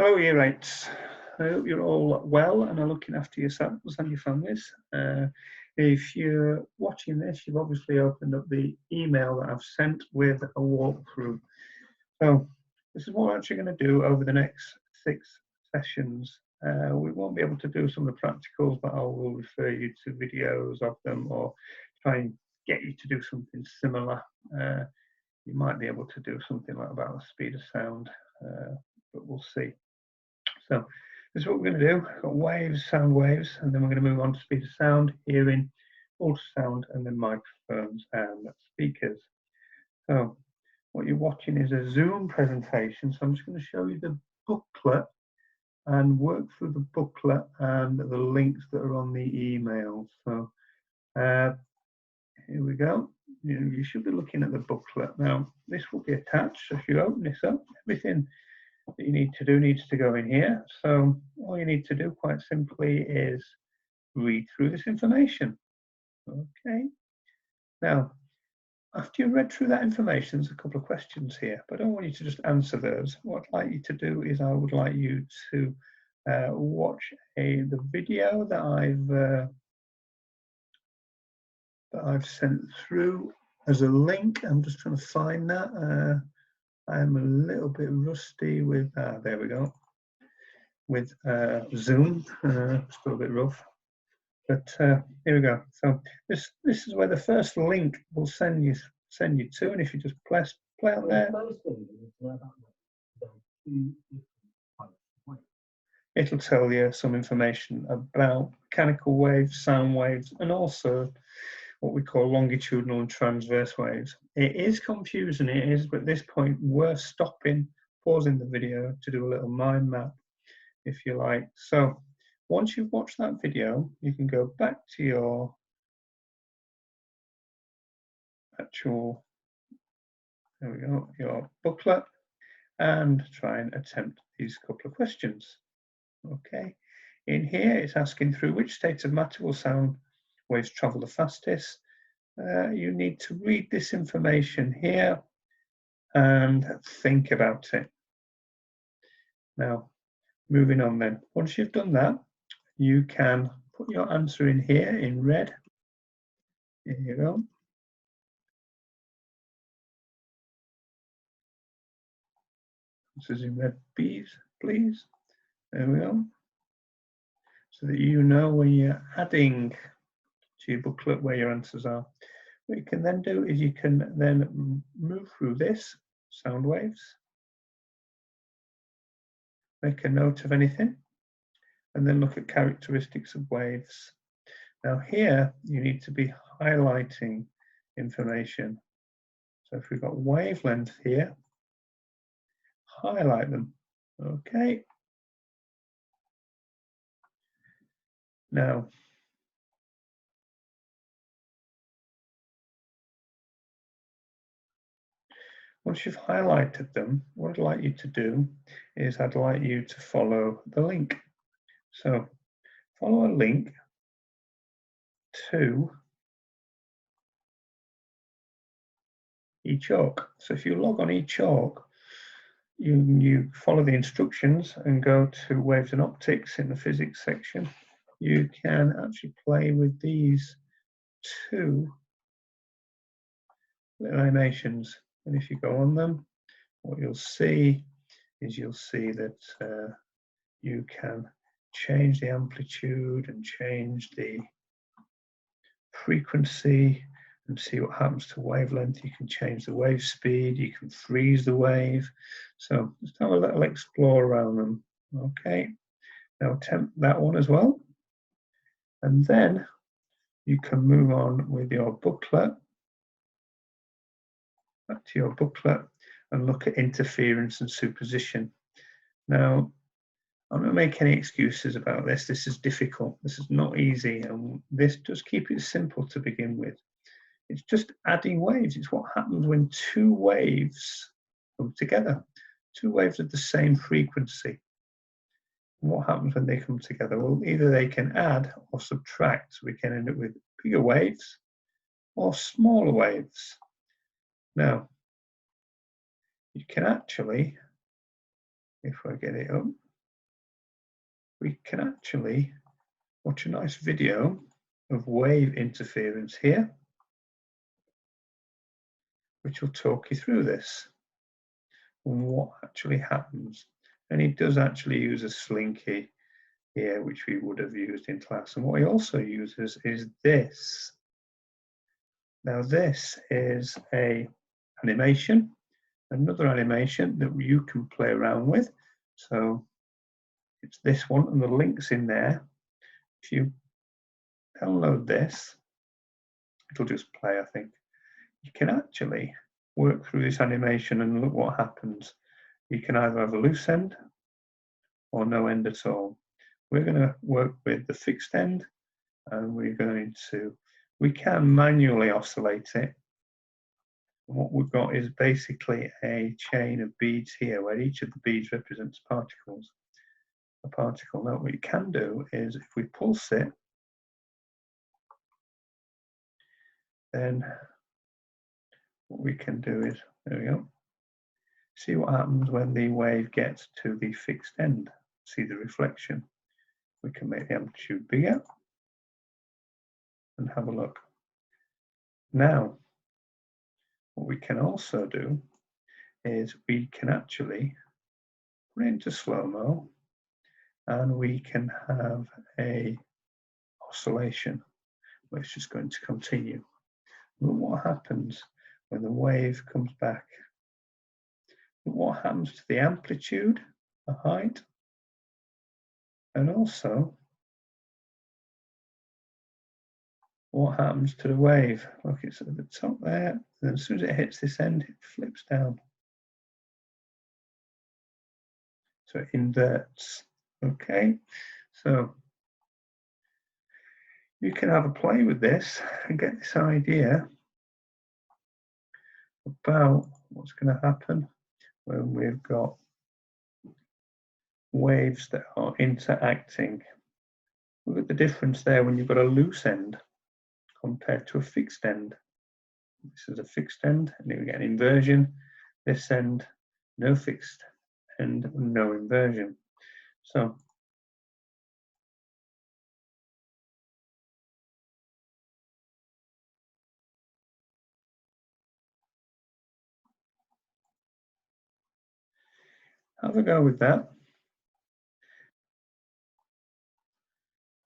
Hello, year eights. I hope you're all well and are looking after yourselves and your families. If you're watching this, you've obviously opened up the email that I've sent with a walkthrough. So this is what we're actually going to do over the next 6 sessions. We won't be able to do some of the practicals, but I will refer you to videos of them or try and get you to do something similar. You might be able to do something like about the speed of sound, but we'll see. So this is what we're going to do. We've got waves, sound waves, and then we're going to move on to speed of sound, hearing, ultrasound, and then microphones and speakers. So what you're watching is a Zoom presentation. So I'm just going to show you the booklet and work through the booklet and the links that are on the email. So here we go. You should be looking at the booklet. Now, this will be attached. So if you open this up, everything that you need to do needs to go in here. So all you need to do quite simply is read through this information. Okay. Now, after you've read through that information, there's a couple of questions here, but I don't want you to just answer those. What I'd like you to do is I would like you to watch the video that I've sent through as a link. I'm just trying to find that. I'm a little bit rusty with, there we go, with Zoom, it's a little bit rough, but here we go. So this is where the first link will send you to, and if you just play on there, it'll tell you some information about mechanical waves, sound waves, and also what we call longitudinal and transverse waves. It is confusing, it is, but at this point worth stopping, pausing the video to do a little mind map, if you like. So once you've watched that video, you can go back to your actual, there we go, your booklet, and try and attempt these couple of questions. Okay, in here it's asking through which state of matter will sound waves travel the fastest. You need to read this information here and think about it. Now, moving on then. Once you've done that, you can put your answer in here in red. Here you go. This is in red, please. There we go. So that you know when you're adding to your booklet where your answers are. What you can then do is you can then move through this, sound waves, make a note of anything, and then look at characteristics of waves. Now here, you need to be highlighting information. So if we've got wavelength here, highlight them, okay? Now, once you've highlighted them, what I'd like you to do is I'd like you to follow the link. So follow a link to eChalk. So if you log on eChalk, you follow the instructions and go to Waves and Optics in the physics section. You can actually play with these 2 little animations, and if you go on them, what you'll see is that you can change the amplitude and change the frequency and see what happens to wavelength. You can change the wave speed, you can freeze the wave. So just have a little explore around them. Okay, now attempt that one as well. And then you can move on with your booklet, back to your booklet, and look at interference and superposition. Now, I'm not making any excuses about this. This is difficult. This is not easy. And this, just keep it simple to begin with. It's just adding waves. It's what happens when 2 waves come together. 2 waves of the same frequency. And what happens when they come together? Well, either they can add or subtract. So we can end up with bigger waves or smaller waves. Now, you can actually, if I get it up, we can actually watch a nice video of wave interference here, which will talk you through this and what actually happens. And he does actually use a slinky here, which we would have used in class. And what he also uses is this. Now this is a animation, another animation that you can play around with. So it's this one, and the link's in there. If you download this, it'll just play, I think. You can actually work through this animation and look what happens. You can either have a loose end or no end at all. We're going to work with the fixed end, and we can manually oscillate it. And what we've got is basically a chain of beads here, where each of the beads represents particles. A particle. Now what you can do is, if we pulse it, then what we can do is, there we go, see what happens when the wave gets to the fixed end. See the reflection. We can make the amplitude bigger and have a look. Now, what we can also do is we can actually put it into slow-mo, and we can have a oscillation, which is just going to continue. Look what happens when the wave comes back. Look what happens to the amplitude, the height, and also what happens to the wave. Look, it's at the top there, and as soon as it hits this end, it flips down. So it inverts. Okay, so you can have a play with this and get this idea about what's going to happen when we've got waves that are interacting. Look at the difference there when you've got a loose end compared to a fixed end. This is a fixed end, and then we get an inversion. This end, no fixed end, no inversion. So have a go with that,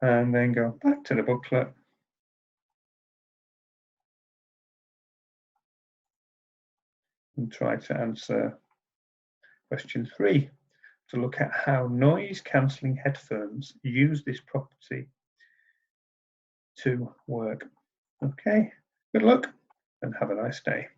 and then go back to the booklet and try to answer question 3, to look at how noise cancelling headphones use this property to work. Okay, good luck and have a nice day.